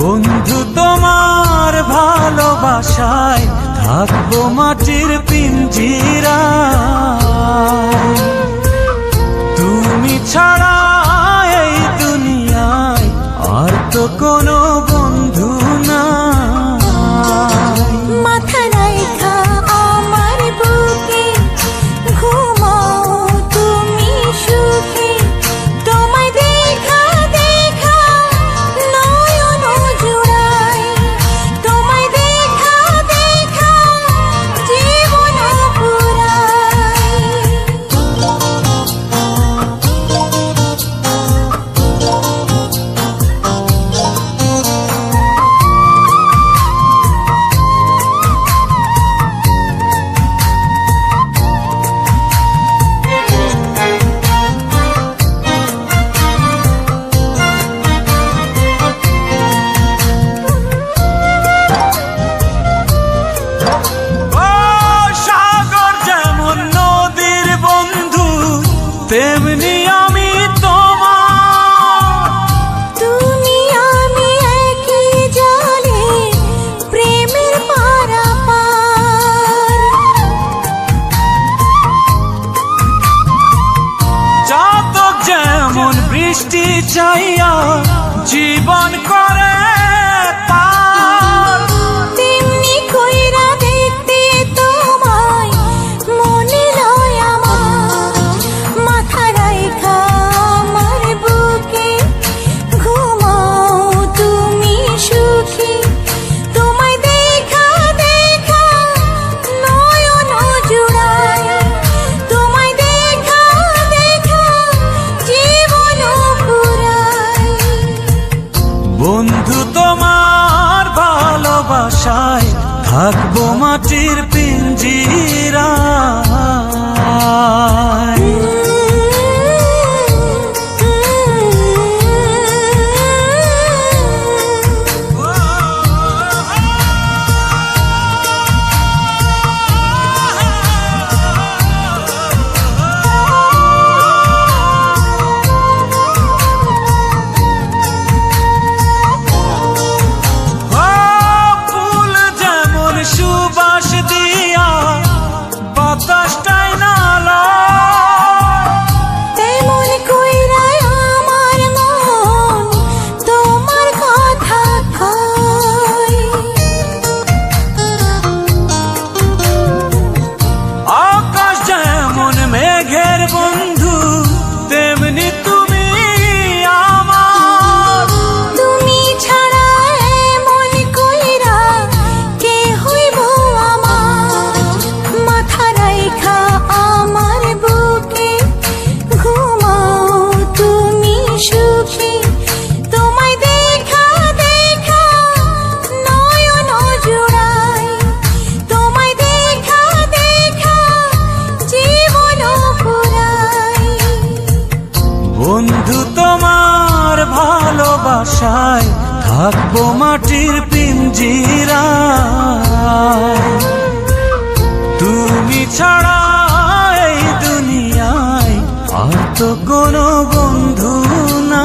বন্ধু তোমার ভালোবাসায় থাকবো মাটির পিঞ্জিরায়। তুমি ছাড়া এই দুনিয়ায় আর তো কোনো বন্ধু নাই। মাথা রাইখা আমার বুকে ঘুমাও তুমি সুখে, তোমায় দেখা দেখা নয়ন জুড়াই, তোমায় দেখা দেখা জীবন পুরাই। তেমনি আমি তোমার, তুমি আমি একই জলে প্রেমের পারাপার। চাতক যেমন বৃষ্টি চাইয়া জীবন করে পার, তেমনি কইরা দেখতে তোমায় মনে লয় আমার। মাথা রাইখা আমার বুকে ঘুমাও তুমি সুখী, তোমায় দেখা দেখা নয়ন জুড়াই, তোমায় দেখা দেখা জীবন পুরাই। বন্ধু তোমার ভালোবাসায় থাকবো মাটির পিঞ্জিরায়। সুবাস দিয়া বাতাসটাই নালা, তেমন কইরা আমার মন তোমার কথা কয়। আকাশ যেমন মেঘের বন্ধু তেমনি তুমি আমার। তুমি ছাড়া এমন কইরা কে হইব আমার। মাথা রাইখা আমার বুকে ঘুমাও তুমি সুখী, তোমায় দেখা দেখা নয়ন জুড়াই, তোমায় দেখা দেখা জীবন পুরাই। বন্ধু তোমার ভালোবাসায় থাকবো মাটির পিঞ্জিরায়। তুমি ছাড়া এই দুনিয়ায় আর তো কোনো বন্ধু না।